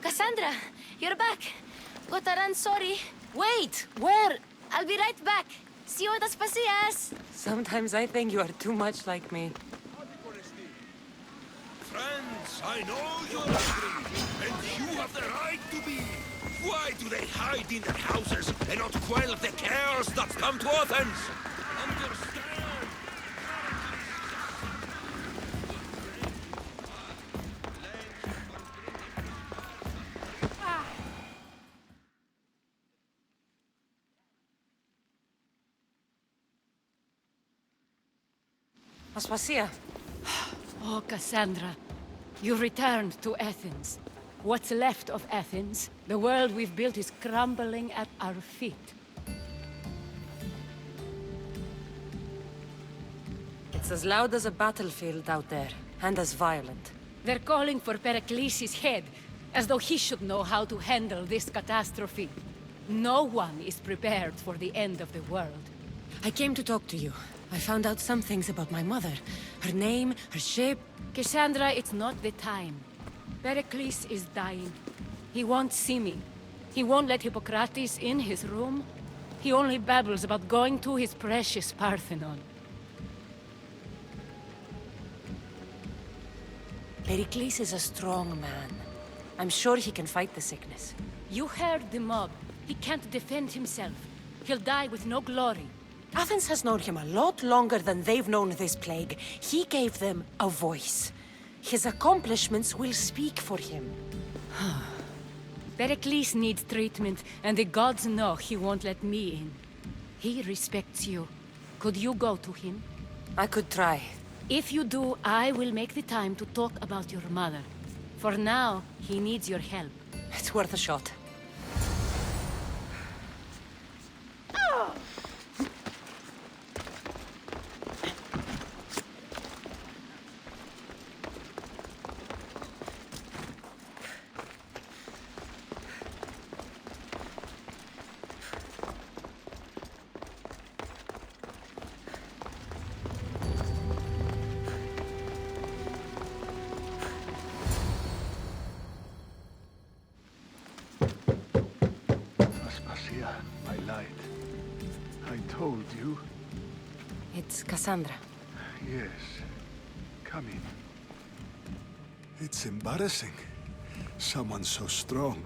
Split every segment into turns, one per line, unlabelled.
Cassandra, you're back. Gotaran, sorry.
Wait! Where?
I'll be right back. See you at Aspasias.
Sometimes I think you are too much like me.
Friends, I know you're angry, and you have the right to be. Why do they hide in their houses and not quell the chaos that's come to Athens? Understand?
Aspasia.
Oh, Cassandra, you returned to Athens. What's left of Athens, the world we've built is crumbling at our feet.
It's as loud as a battlefield out there, and as violent.
They're calling for Pericles' head, as though he should know how to handle this catastrophe. No one is prepared for the end of the world.
I came to talk to you. I found out some things about my mother. Her name, her shape...
Cassandra, it's not the time. Pericles is dying. He won't see me. He won't let Hippocrates in his room. He only babbles about going to his precious Parthenon.
Pericles is a strong man. I'm sure he can fight the sickness.
You heard the mob. He can't defend himself. He'll die with no glory.
Athens has known him a lot longer than they've known this plague. He gave them a voice. His accomplishments will speak for him.
Pericles needs treatment, and the gods know he won't let me in. He respects you. Could you go to him?
I could try.
If you do, I will make the time to talk about your mother. For now, he needs your help.
It's worth a shot.
My light. I told you.
It's Cassandra.
Yes. Come in. It's embarrassing. Someone so strong,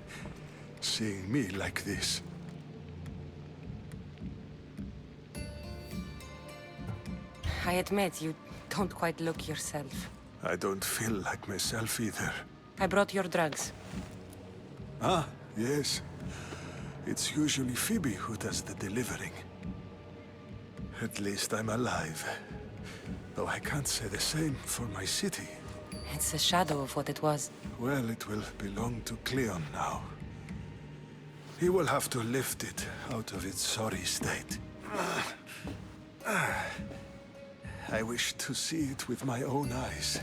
seeing me like this.
I admit, you don't quite look yourself.
I don't feel like myself either.
I brought your drugs.
Ah, yes. It's usually Phoebe who does the delivering. At least I'm alive. Though I can't say the same for my city.
It's a shadow of what it was.
Well, it will belong to Cleon now. He will have to lift it out of its sorry state. I wish to see it with my own eyes.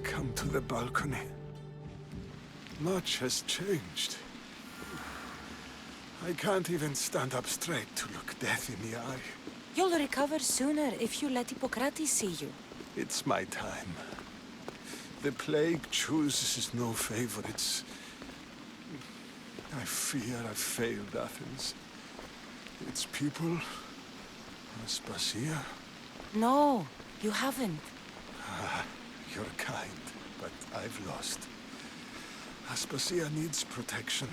Come to the balcony. Much has changed. I can't even stand up straight to look death in the eye.
You'll recover sooner if you let Hippocrates see you.
It's my time. The plague chooses no favorites. I fear I've failed Athens. Its people, Aspasia.
No, you haven't.
You're kind, but I've lost. Aspasia needs protection,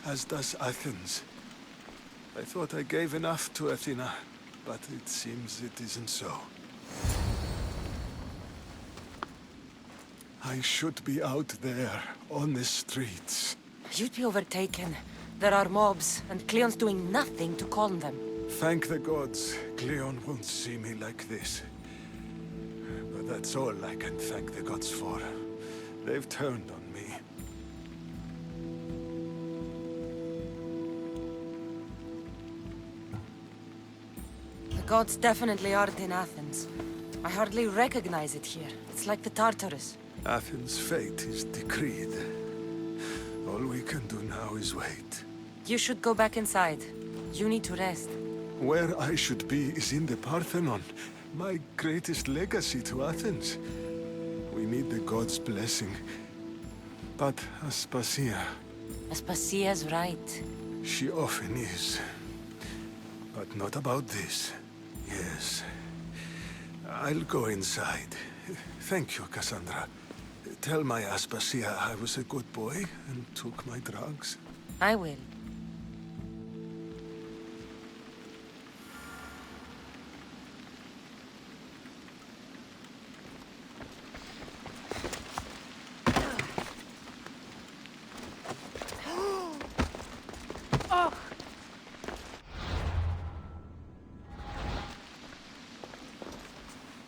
as does Athens. I thought I gave enough to Athena, but it seems it isn't so. I should be out there, on the streets.
You'd be overtaken. There are mobs, and Cleon's doing nothing to calm them.
Thank the gods, Cleon won't see me like this. But That's all I can thank the gods for. They've turned on me.
The gods definitely aren't in Athens. I hardly recognize it here. It's like the Tartarus.
Athens' fate is decreed. All we can do now is wait.
You should go back inside. You need to rest.
Where I should be is in the Parthenon, my greatest legacy to Athens. We need the gods' blessing. But Aspasia,
Aspasia's right.
she often is. But not about this. Yes. I'll go inside. Thank you, Cassandra. Tell my Aspasia I was a good boy and took my drugs.
I will.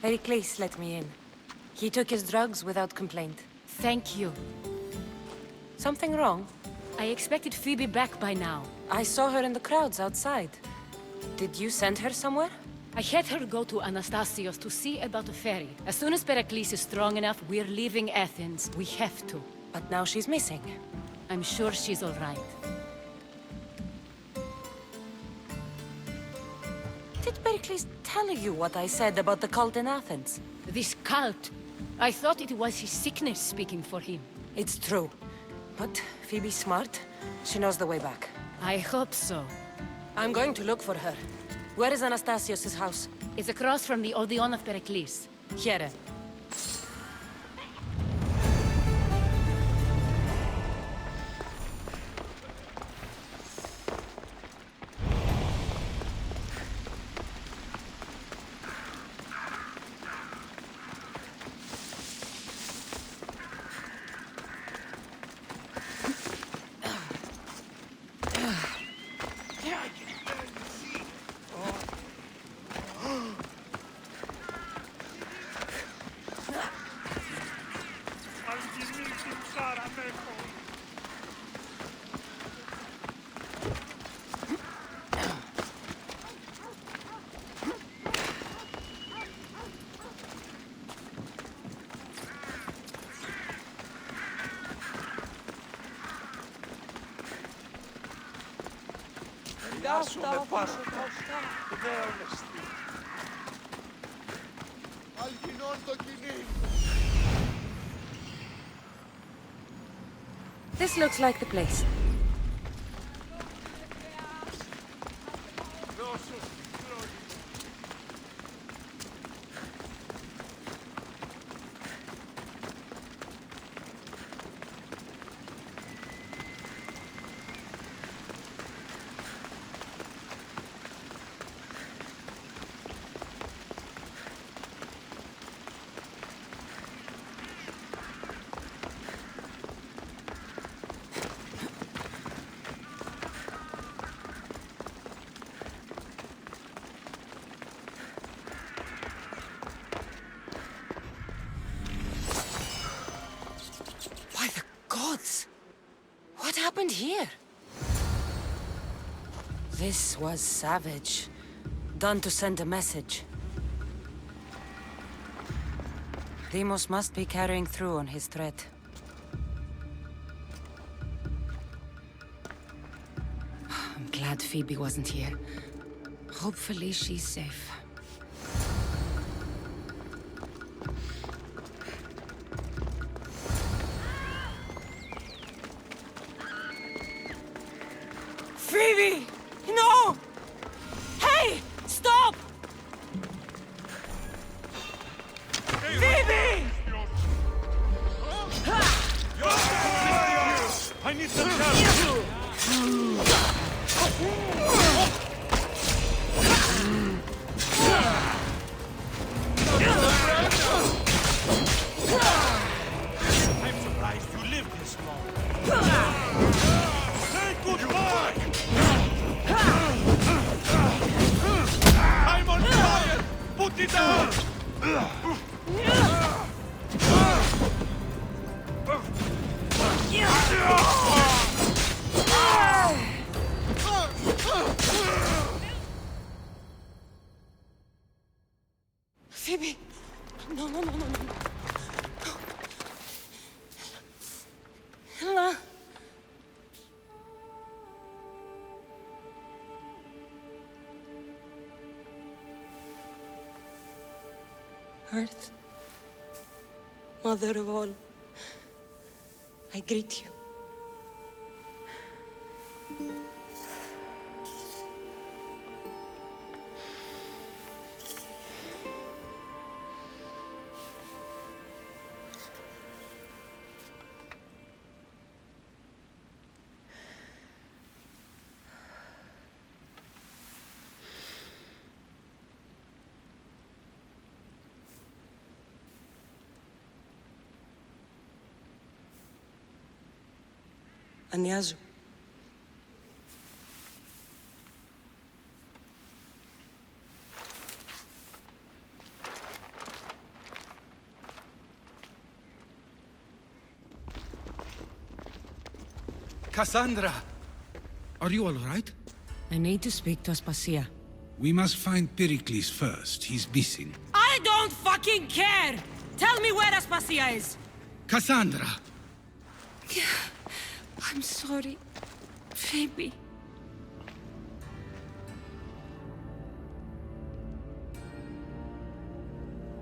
Pericles let me in. He took his drugs without complaint.
Thank you.
Something wrong?
I expected Phoebe back by now.
I saw her in the crowds outside. Did you send her somewhere?
I had her go to Anastasios to see about a ferry. As soon as Pericles is strong enough, we're leaving Athens. We have to.
But now she's missing.
I'm sure she's all right.
Did Pericles tell you what I said about the cult in Athens?
This cult. I thought it was his sickness speaking for him.
It's true. But Phoebe's smart. She knows the way back.
I hope so.
I'm going to look for her. Where is Anastasios' house?
It's across from the Odeon of Pericles.
Here. This looks like the place. By the gods! What happened here? This was savage. Done to send a message. Deimos must be carrying through on his threat. I'm glad Phoebe wasn't here. Hopefully she's safe. Phoebe! No! Hey! Stop! Phoebe!
I need some help! I'm surprised you lived this long. Say goodbye! I'm on fire! Put it down!
Phoebe! No, no, no, no, no. Ella! Earth, Mother of all, I greet you. Ανιάζω.
Cassandra! Are you all right?
I need to speak to Aspasia.
We must find Pericles first. He's missing.
I don't fucking care! Tell me where Aspasia is!
Cassandra!
I'm sorry, Phoebe.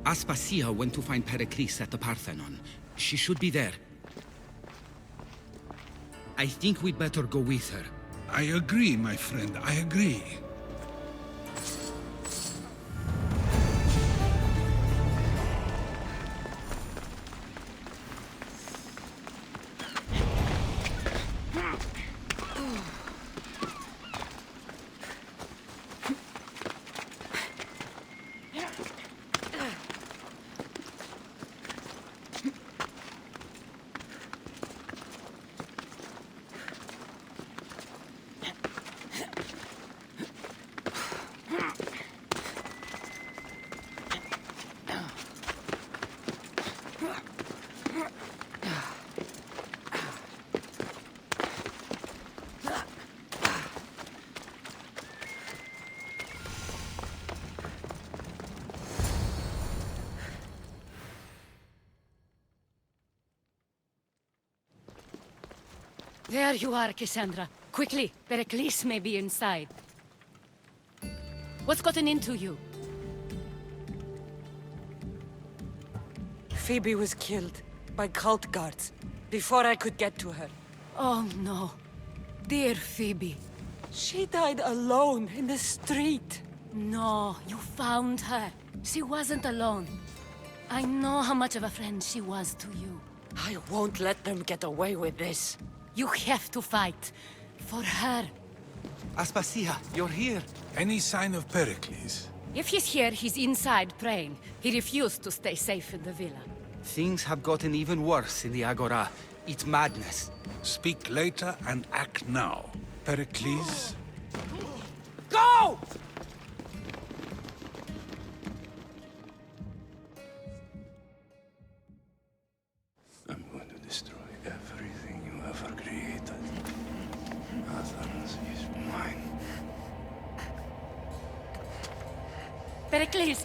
Aspasia went to find Pericles at the Parthenon. She should be there. I think we'd better go with her.
I agree, my friend. I agree.
There you are, Cassandra. Quickly, Pericles may be inside. What's gotten into you?
Phoebe was killed by cult guards before I could get to her.
Oh no. Dear Phoebe.
She died alone in the street.
No, you found her. She wasn't alone. I know how much of a friend she was to you.
I won't let them get away with this.
You have to fight. For her.
Aspasia, you're here.
Any sign of Pericles?
If he's here, he's inside praying. He refused to stay safe in the villa.
Things have gotten even worse in the Agora. It's madness.
Speak later and act now. Pericles?
Go!
I'm going to destroy everything you ever created. Athens is mine.
Pericles!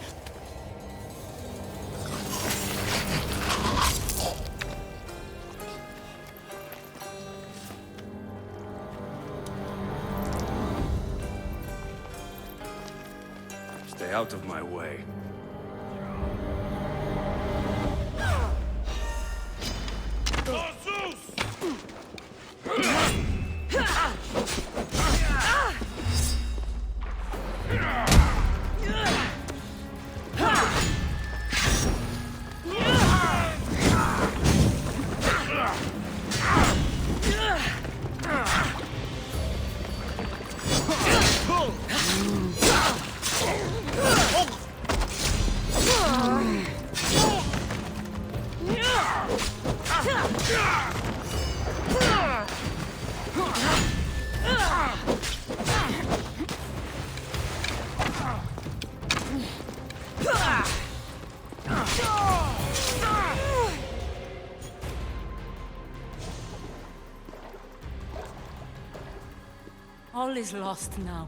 Stay out of my way.
All is lost now.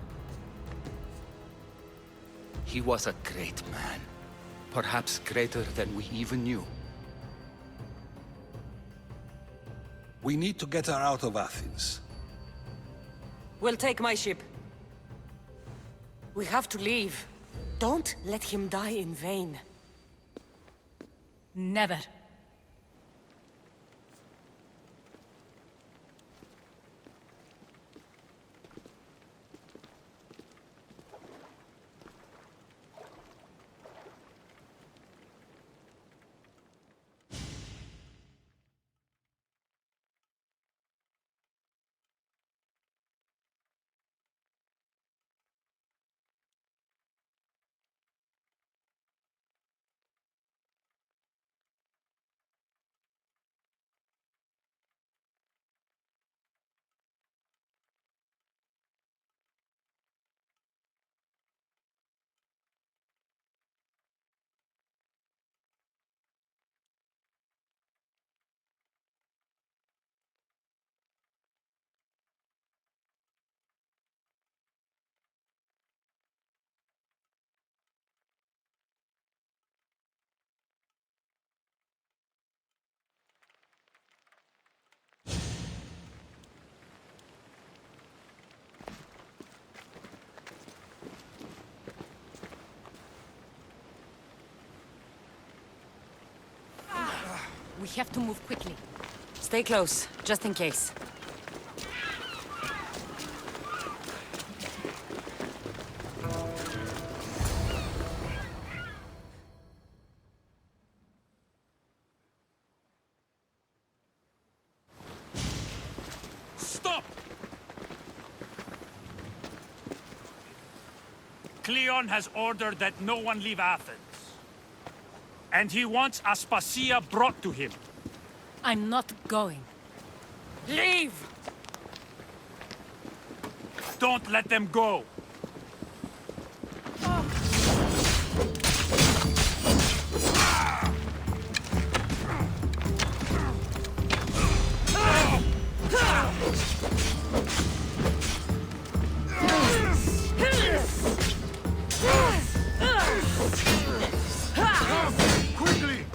He was a great man. Perhaps greater than we even knew.
We need to get her out of Athens.
We'll take my ship. We have to leave. Don't let him die in vain.
Never. We have to move quickly.
Stay close, just in case.
Stop! Cleon has ordered that no one leave Athens. And he wants Aspasia brought to him.
I'm not going.
Leave!
Don't let them go.
Quickly!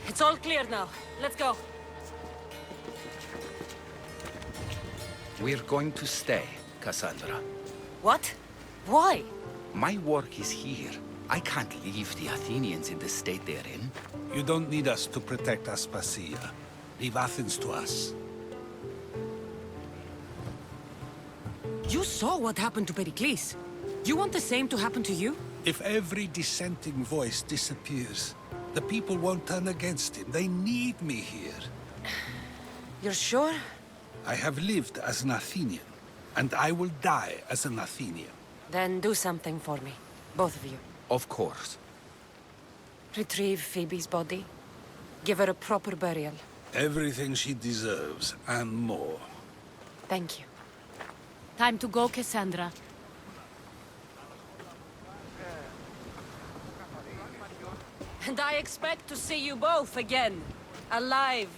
It's all clear now. Let's go.
We're going to stay, Cassandra.
What? Why?
My work is here. I can't leave the Athenians in the state they're in.
You don't need us to protect Aspasia. Leave Athens to us.
You saw what happened to Pericles. You want the same to happen to you?
If every dissenting voice disappears, the people won't turn against him. They need me here.
You're sure?
I have lived as an Athenian, and I will die as an Athenian.
Then do something for me. Both of you.
Of course.
Retrieve Phoebe's body. Give her a proper burial.
Everything she deserves, and more.
Thank you.
Time to go, Cassandra.
And I expect to see you both again. Alive.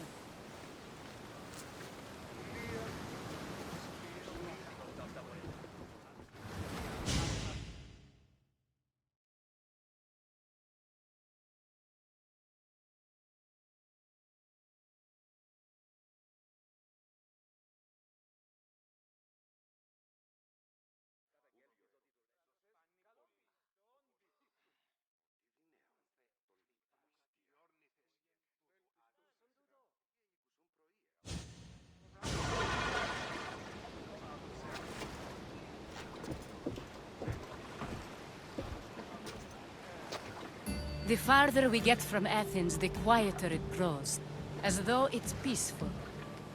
The farther we get from Athens, the quieter it grows. As though it's peaceful.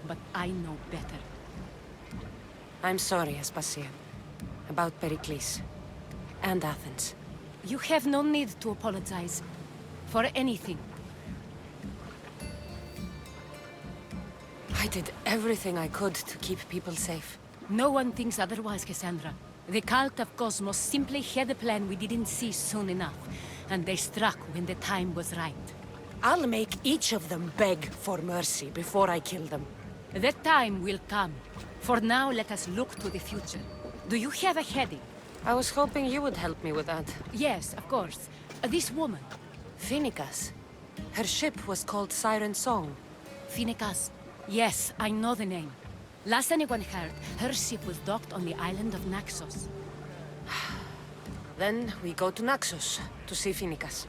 but I know better.
I'm sorry, Aspasia. About Pericles. And Athens.
You have no need to apologize. For anything.
I did everything I could to keep people safe.
No one thinks otherwise, Cassandra. The cult of Cosmos simply had a plan we didn't see soon enough. And they struck when the time was right.
I'll make each of them beg for mercy before I kill them.
That time will come. For now, let us look to the future. Do you have a heading?
I was hoping you would help me with that.
Yes, of course. This woman.
Phoenicas. Her ship was called Siren Song.
Phoenicas. Yes, I know the name. Last anyone heard, her ship was docked on the island of Naxos.
Then we go to Naxos to see Phoenicas.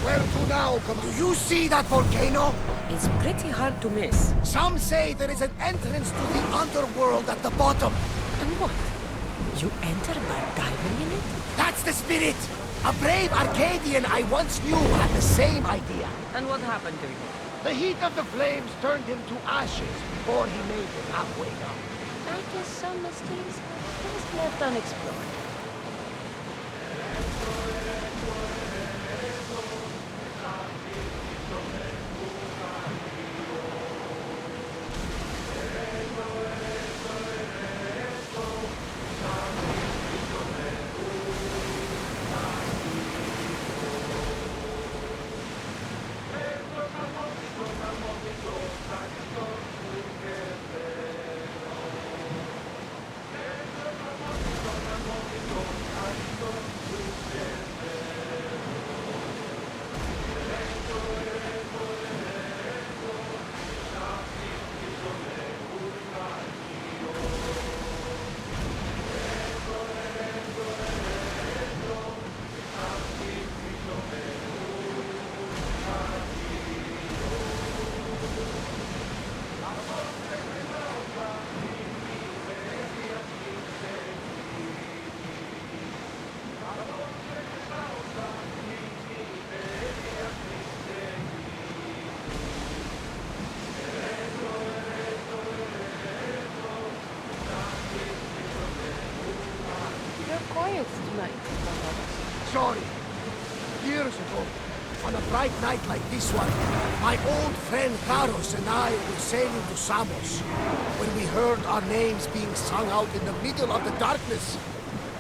Where to now? Do you see that volcano?
It's pretty hard to miss.
Some say there is an entrance to the underworld at the bottom.
And what? You enter by diving in it?
That's the spirit! A brave Arcadian I once knew had the same idea.
And what happened to you?
The heat of the flames turned him to ashes before he made it halfway down.
I guess some mysteries are best left unexplored. Quiet tonight.
Sorry. Years ago, on a bright night like this one, my old friend Karos and I were sailing to Samos when we heard our names being sung out in the middle of the darkness.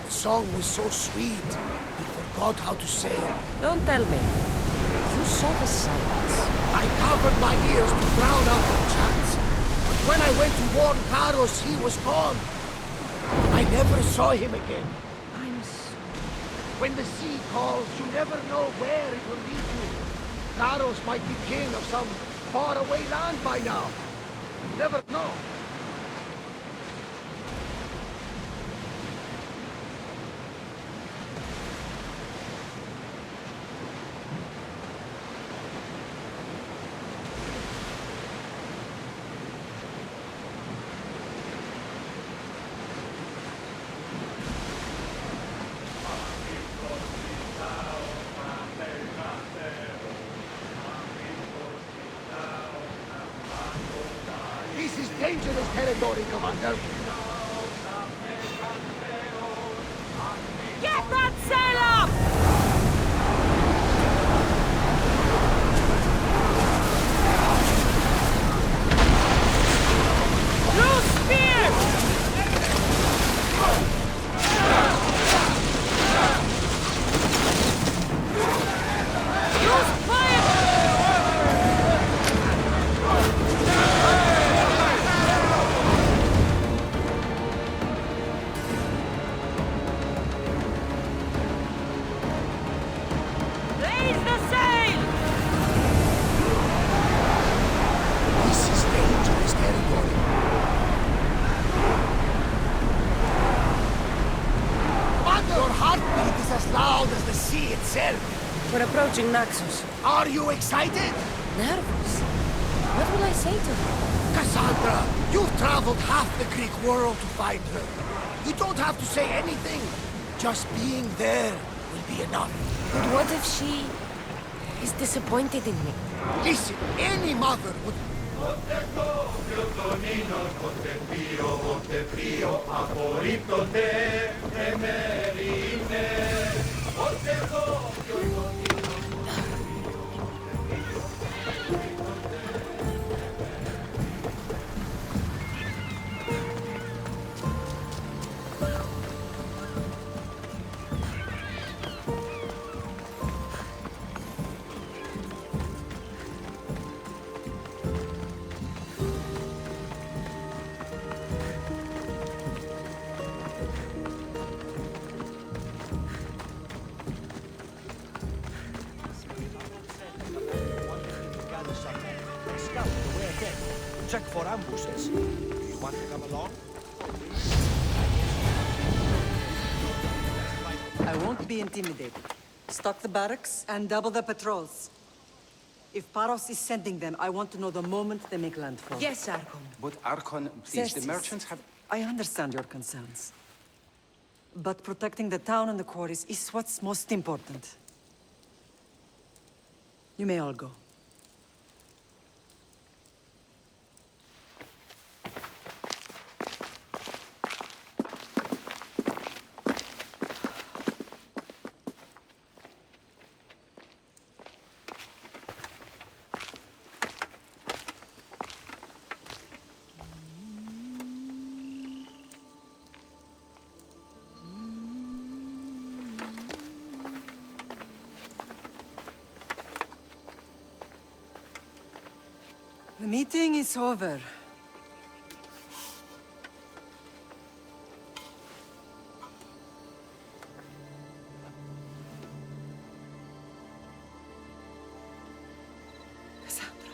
The song was so sweet, we forgot how to sail.
Don't tell me. You saw the silence.
I covered my ears to drown out the chants. But when I went to warn Karos, he was gone. I never saw him again.
I'm sorry.
When the sea calls, you never know where it will lead you. Karos might be king of some faraway land by now. You never know. This is dangerous territory, Commander.
Get that sail up! Loose spear! Use fire!
Your heartbeat is as loud as the sea itself.
We're approaching Naxos.
Are you excited?
Nervous? What will I say to her?
Cassandra, you've traveled half the Greek world to find her. You don't have to say anything. Just being there will be enough.
But what if she is disappointed in me?
Listen, any mother would...
Check for ambushes. Do you want to come along?
I won't be intimidated. Stock the barracks and double the patrols. If Paros is sending them, I want to know the moment they make landfall.
Yes, Archon.
But Archon, please, the
Xerxes,
merchants have...
I understand your concerns. But protecting the town and the quarries is what's most important. You may all go. The meeting is over. Cassandra.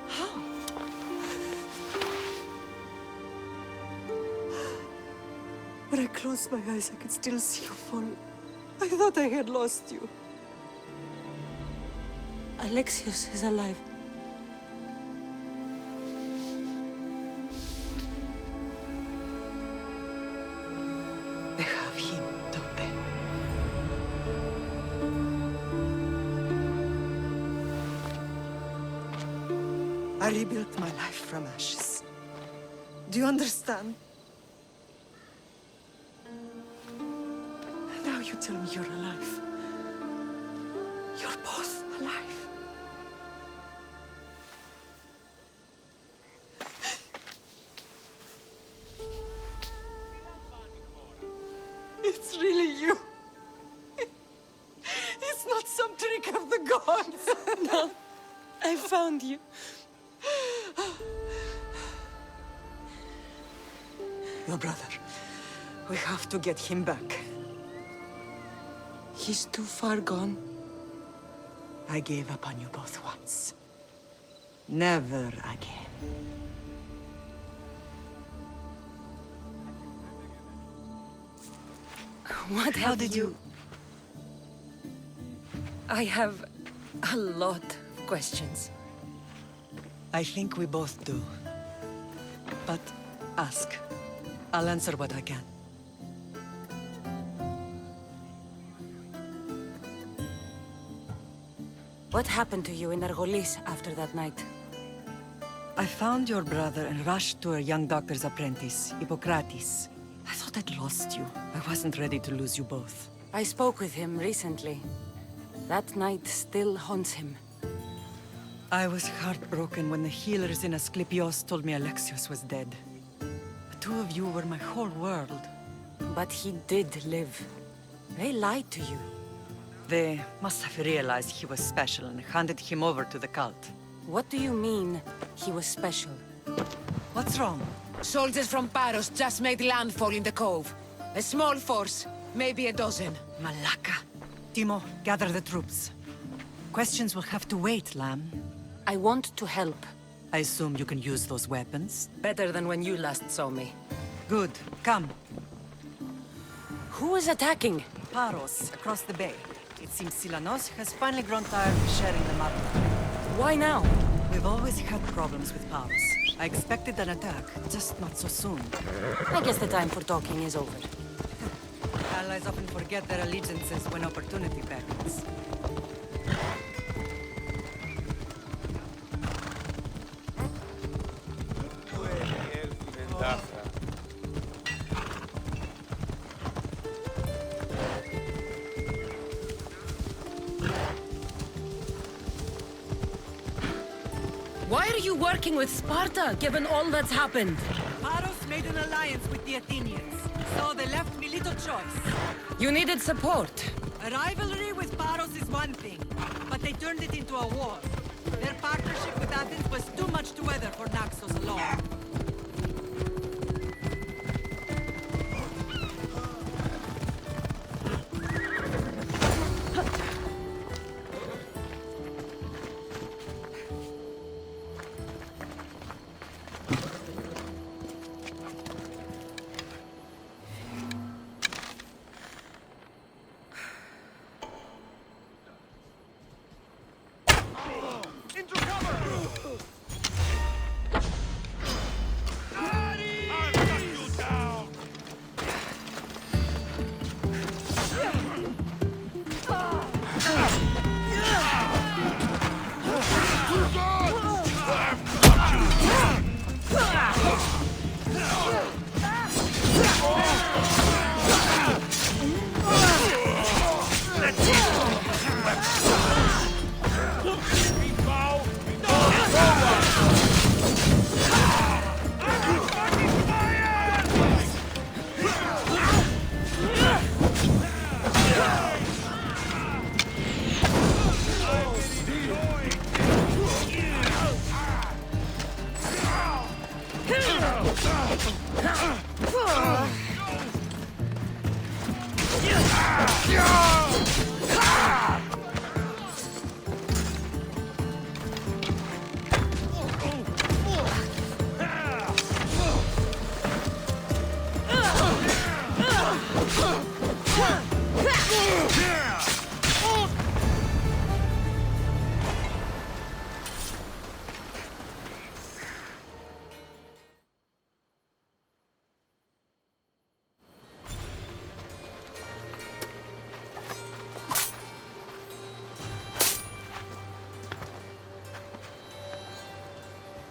How? When I closed my eyes, I could still see you fall. I thought I had lost you.
Alexios is alive.
They have him, don't they? I rebuilt my life from ashes. Do you understand? Now you tell me you're alive. You're both alive. It's really you. It's not some trick of the gods.
No, I found you.
Your brother. We have to get him back.
He's too far gone.
I gave up on you both once. Never again.
What
How
have
did you...
I have a lot of questions.
I think we both do. But ask. I'll answer what I can.
What happened to you in Argolis after that night?
I found your brother and rushed to a young doctor's apprentice, Hippocrates. I thought I'd lost you. I wasn't ready to lose you both.
I spoke with him recently. That night still haunts him.
I was heartbroken when the healers in Asclepios told me Alexios was dead. The two of you were my whole world.
But he did live. They lied to you.
They must have realized he was special and handed him over to the cult.
What do you mean, he was special?
What's wrong?
Soldiers from Paros just made landfall in the cove. A small force, maybe a dozen.
Malaka. Timo, gather the troops. Questions will have to wait, Lamb.
I want to help.
I assume you can use those weapons?
Better than when you last saw me.
Good. Come.
Who is attacking?
Paros, across the bay. It seems Silanos has finally grown tired of sharing the mother.
Why now?
We've always had problems with Paros. I expected an attack, just not so soon.
I guess the time for talking is over.
Allies often forget their allegiances when opportunity beckons.
Why are you working with Sparta, given all that's happened?
Paros made an alliance with the Athenians, so they left me little choice.
You needed support.
A rivalry with Paros is one thing, but they turned it into a war. Their partnership with Athens was too much to weather for Naxos alone.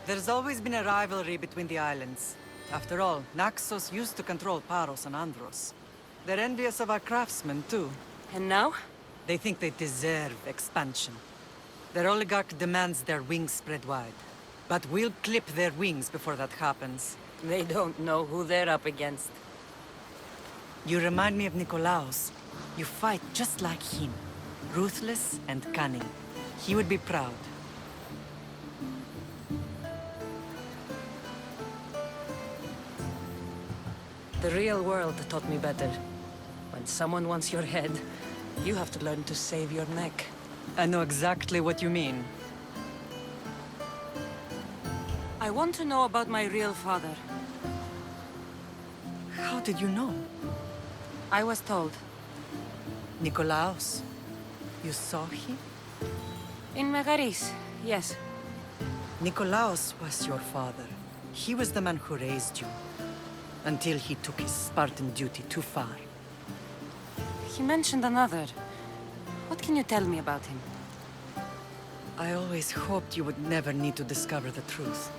There's always been a rivalry between the islands. After all, Naxos used to control Paros and Andros. They're envious of our craftsmen, too.
And now?
They think they deserve expansion. Their oligarch demands their wings spread wide. But we'll clip their wings before that happens.
They don't know who they're up against.
You remind me of Nikolaos. You fight just like him. Ruthless and cunning. He would be proud.
The real world taught me better. When someone wants your head, you have to learn to save your neck.
I know exactly what you mean.
I want to know about my real father.
How did you know?
I was told.
Nikolaos. You saw him?
In Megaris, yes.
Nikolaos was your father. He was the man who raised you. Until he took his Spartan duty too far.
He mentioned another. What can you tell me about him?
I always hoped you would never need to discover the truth.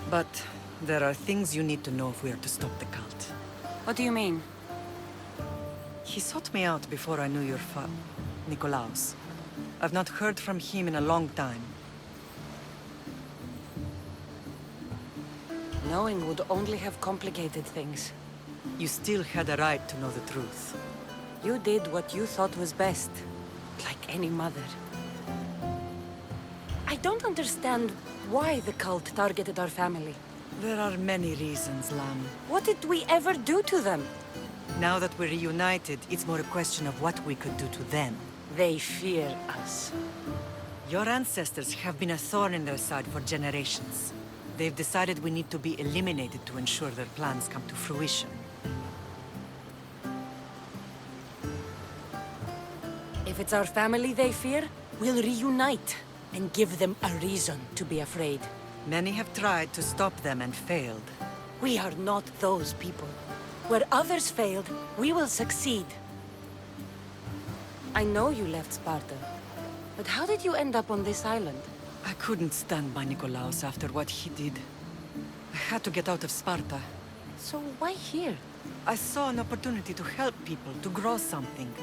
But there are things you need to know if we are to stop the cult.
What do you mean?
He sought me out before I knew your Nikolaos. I've not heard from him in a long time.
Knowing would only have complicated things.
You still had a right to know the truth.
You did what you thought was best. Like any mother. I don't understand why the cult targeted our family.
There are many reasons, Lam.
What did we ever do to them?
Now that we're reunited, it's more a question of what we could do to them.
They fear us.
Your ancestors have been a thorn in their side for generations. They've decided we need to be eliminated to ensure their plans come to fruition.
If it's our family they fear, we'll reunite and give them a reason to be afraid.
Many have tried to stop them and failed.
We are not those people. Where others failed, we will succeed. I know you left Sparta, but how did you end up on this island?
I couldn't stand by Nikolaos after what he did. I had to get out of Sparta.
So why here?
I saw an opportunity to help people, to grow something.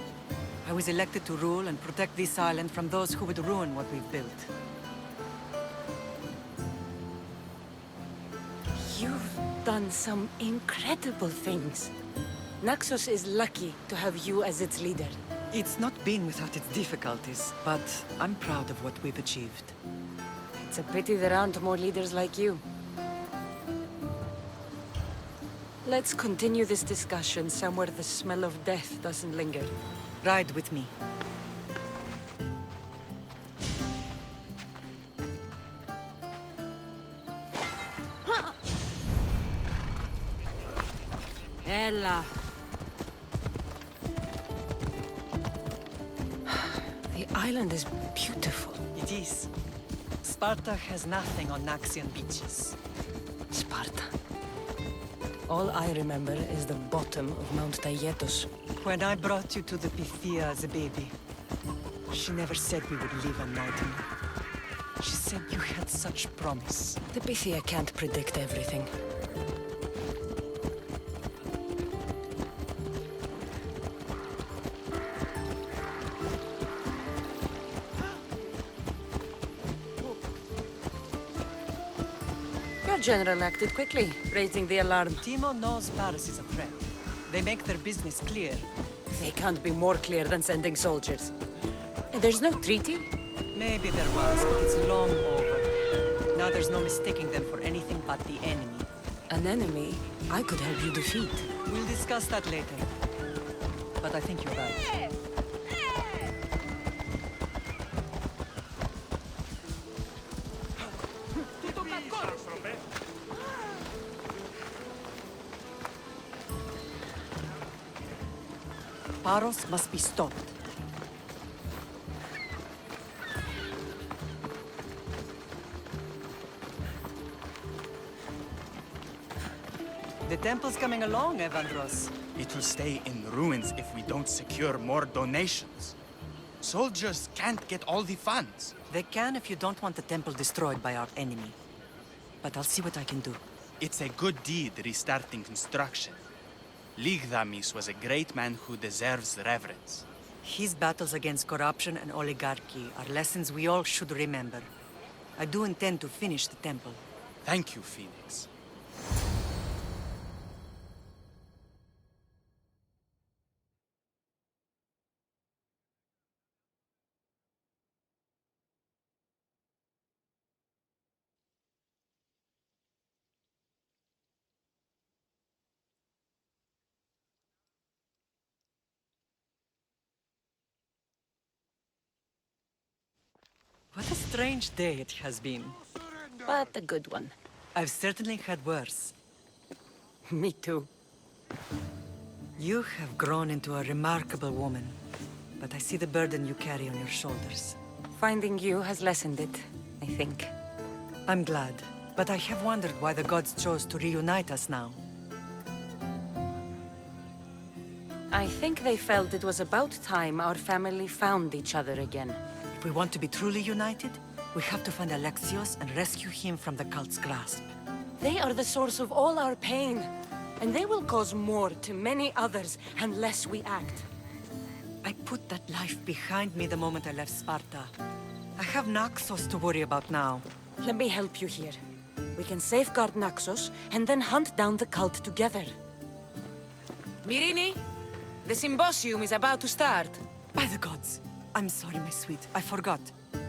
I was elected to rule and protect this island from those who would ruin what we've built.
You've done some incredible things. Naxos is lucky to have you as its leader.
It's not been without its difficulties, but I'm proud of what we've achieved.
It's a pity there aren't more leaders like you. Let's continue this discussion somewhere the smell of death doesn't linger.
Ride with me.
Ella. The island is beautiful.
It is. Sparta has nothing on Naxian beaches.
Sparta. All I remember is the bottom of Mount Taygetos.
When I brought you to the Pythia as a baby, she never said we would live on night. She said you had such promise.
The Pythia can't predict everything. Your general acted quickly, raising the alarm.
Timo knows Paris is a threat. They make their business clear.
They can't be more clear than sending soldiers. There's no treaty?
Maybe there was, but it's long over. Now there's no mistaking them for anything but the enemy.
An enemy I could help you defeat.
We'll discuss that later. But I think you're right. Paros must be stopped. The temple's coming along, Evandros.
It will stay in ruins if we don't secure more donations. Soldiers can't get all the funds.
They can if you don't want the temple destroyed by our enemy. But I'll see what I can do.
It's a good deed restarting construction. Ligdamis was a great man who deserves reverence.
His battles against corruption and oligarchy are lessons we all should remember. I do intend to finish the temple.
Thank you, Phoenix.
What a strange day it has been.
But a good one.
I've certainly had worse.
Me too.
You have grown into a remarkable woman, but I see the burden you carry on your shoulders.
Finding you has lessened it, I think.
I'm glad, but I have wondered why the gods chose to reunite us now.
I think they felt it was about time our family found each other again.
If we want to be truly united, we have to find Alexios and rescue him from the cult's grasp.
They are the source of all our pain, and they will cause more to many others unless we act.
I put that life behind me the moment I left Sparta. I have Naxos to worry about now.
Let me help you here. We can safeguard Naxos and then hunt down the cult together.
Myrrine, the symposium is about to start.
By the gods! I'm sorry, my sweet. I forgot.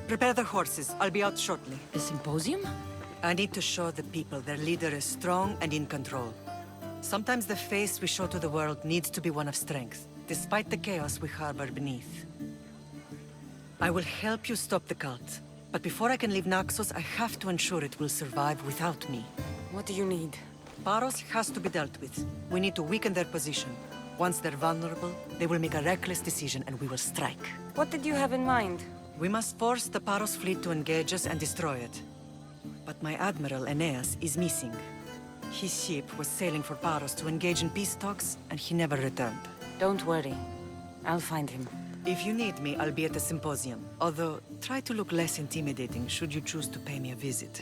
Prepare the horses. I'll be out shortly.
The symposium?
I need to show the people their leader is strong and in control. Sometimes the face we show to the world needs to be one of strength, despite the chaos we harbor beneath. I will help you stop the cult, But before I can leave Naxos, I have to ensure it will survive without me.
What do you need?
Paros has to be dealt with. We need to weaken their position. Once they're vulnerable, they will make a reckless decision and we will strike.
What did you have in mind?
We must force the Paros fleet to engage us and destroy it. But my admiral, Aeneas, is missing. His ship was sailing for Paros to engage in peace talks, and he never returned.
Don't worry. I'll find him.
If you need me, I'll be at the symposium. Although, try to look less intimidating should you choose to pay me a visit.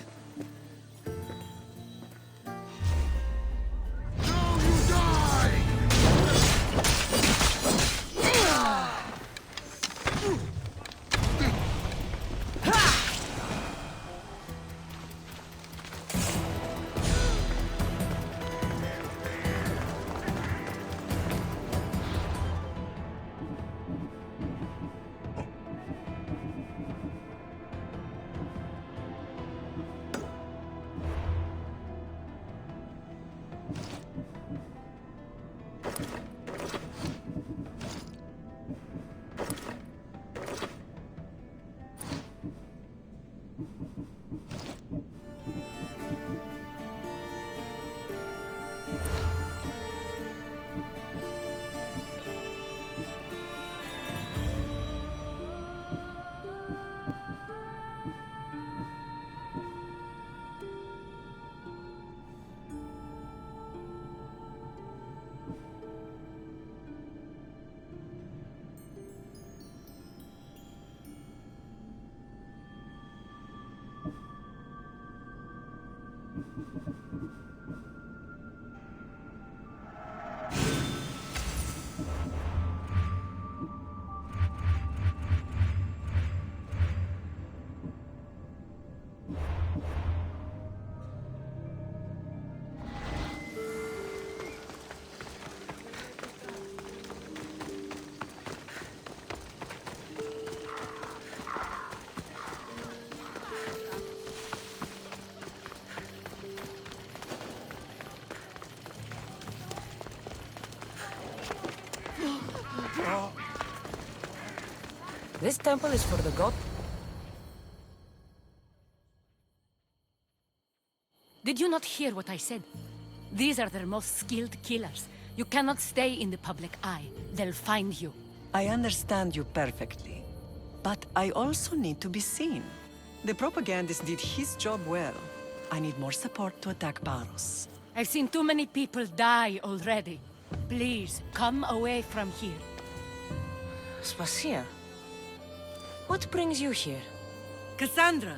This temple is for the god.
Did you not hear what I said? These are their most skilled killers. You cannot stay in the public eye. They'll find you.
I understand you perfectly. But I also need to be seen. The propagandist did his job well. I need more support to attack Paros.
I've seen too many people die already. Please, come away from here.
Spasia, what brings you here?
Cassandra,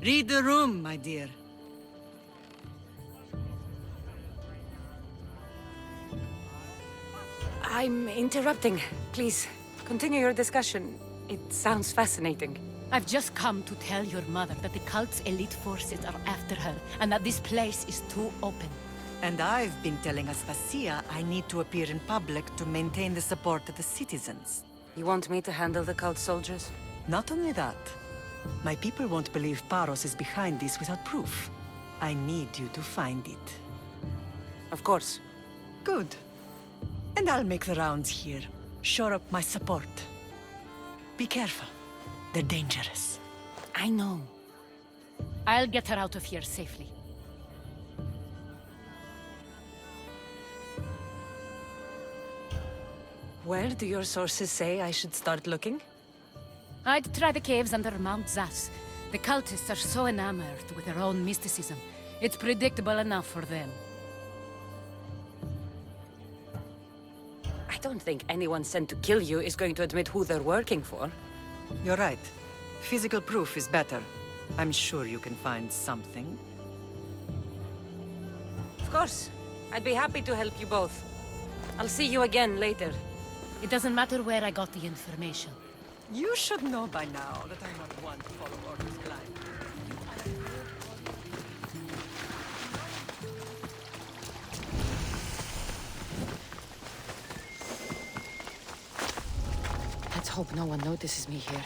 read the room, my dear.
I'm interrupting. Please, continue your discussion. It sounds fascinating.
I've just come to tell your mother that the cult's elite forces are after her, and that this place is too open.
And I've been telling Aspasia I need to appear in public to maintain the support of the citizens.
You want me to handle the cult soldiers?
Not only that. My people won't believe Paros is behind this without proof. I need you to find it.
Of course.
Good. And I'll make the rounds here. Shore up my support. Be careful. They're dangerous.
I know. I'll get her out of here safely.
Where do your sources say I should start looking?
I'd try the caves under Mount Zas. The cultists are so enamored with their own mysticism. It's predictable enough for them.
I don't think anyone sent to kill you is going to admit who they're working for.
You're right. Physical proof is better. I'm sure you can find something.
Of course. I'd be happy to help you both. I'll see you again later.
It doesn't matter where I got the information.
You should know by now that I'm not one to follow orders blind.
Let's hope no one notices me here.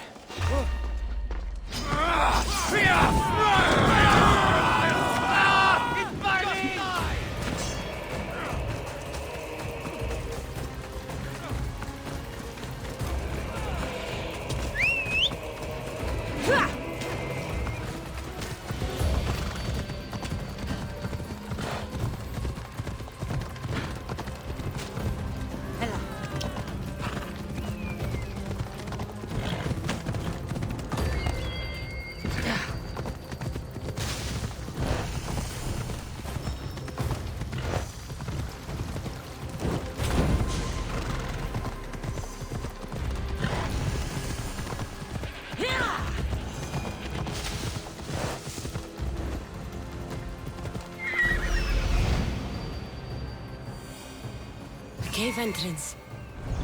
cave entrance.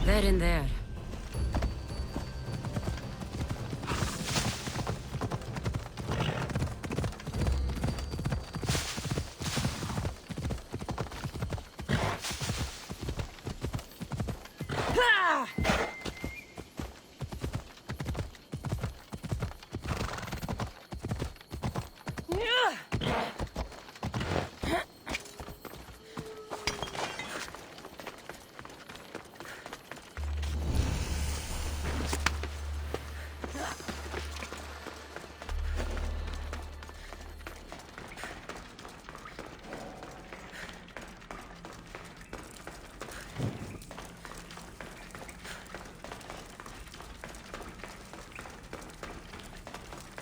They're in there.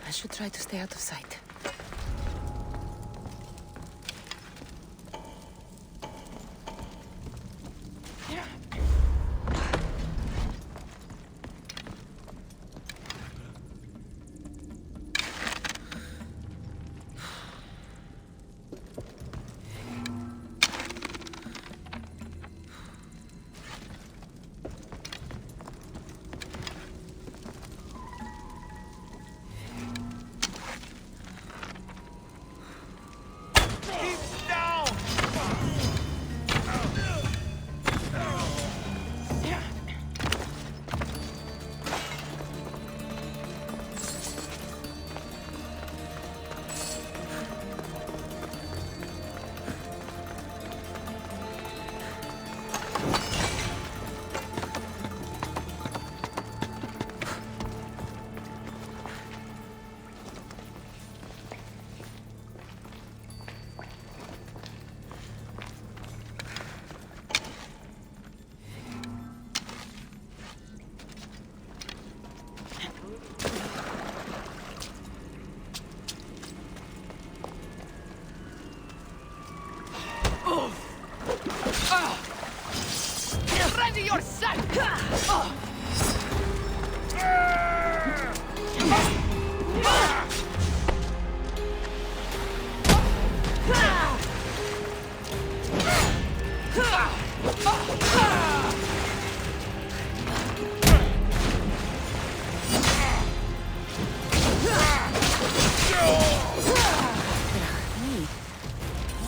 I should try to stay out of sight.
Ready yourself!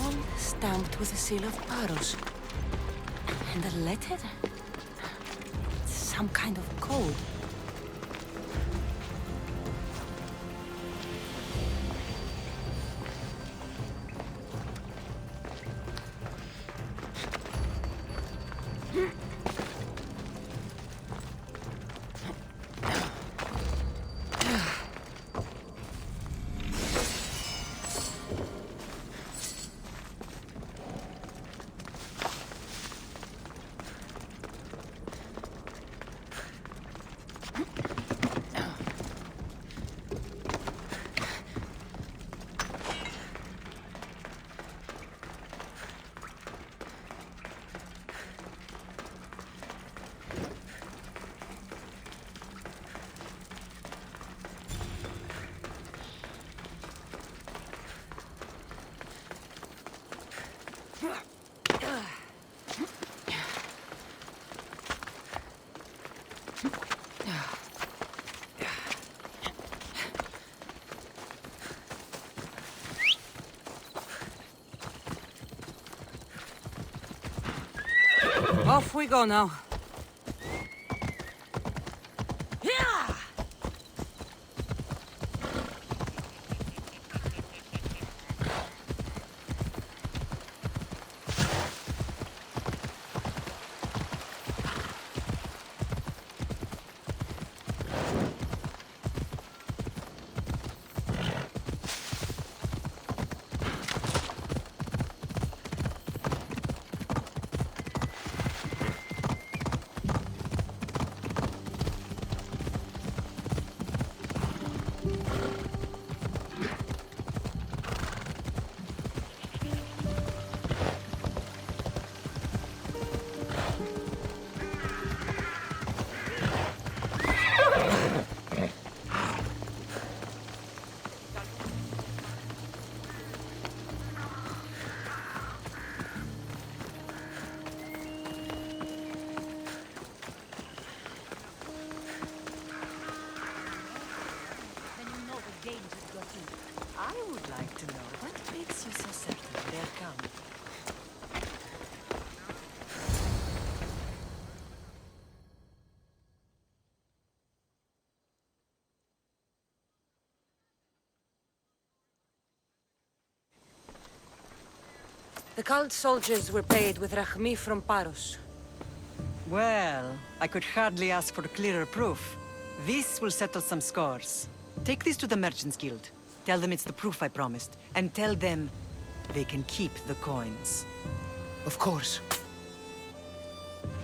All stamped with the seal of Paros. And a letter? Some kind of code.
Off we go now.
The cult soldiers were paid with Rachmi from Paros.
Well, I could hardly ask for clearer proof. This will settle some scores. Take this to the Merchants Guild. Tell them it's the proof I promised. And tell them they can keep the coins.
Of course.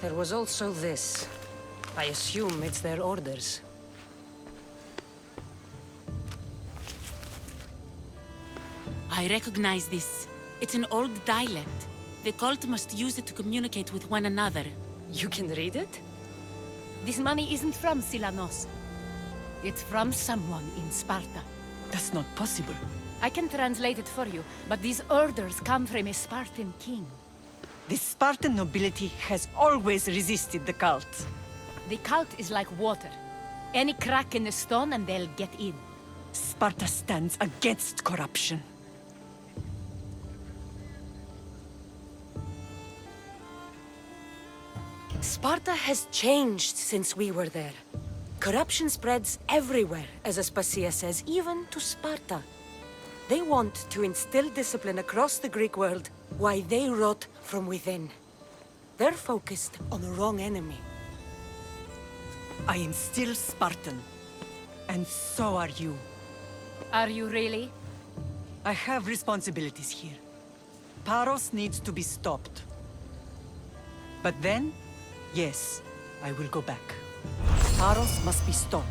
There was also this. I assume it's their orders.
I recognize this. It's an old dialect. The cult must use it to communicate with one another.
You can read it?
This money isn't from Silanos. It's from someone in Sparta.
That's not possible.
I can translate it for you, but these orders come from a Spartan king.
The Spartan nobility has always resisted the cult.
The cult is like water. Any crack in the stone and they'll get in.
Sparta stands against corruption.
Sparta has changed since we were there. Corruption spreads everywhere, as Aspasia says, even to Sparta. They want to instill discipline across the Greek world, while they rot from within. They're focused on the wrong enemy.
I am still Spartan. And so are you.
Are you really?
I have responsibilities here. Paros needs to be stopped. But then, yes, I will go back. Paros must be stopped.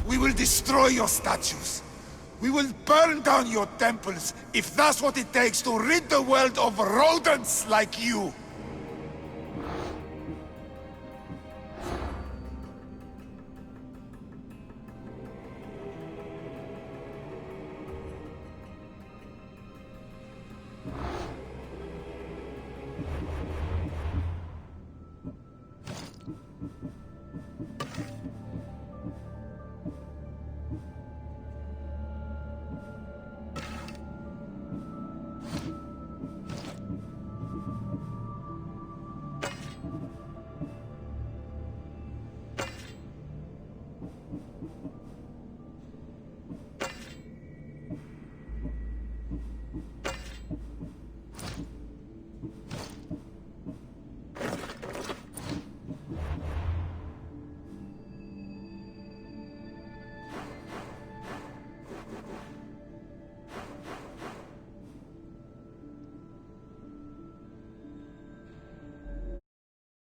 We will destroy your statues. We will burn down your temples if that's what it takes to rid the world of rodents like you.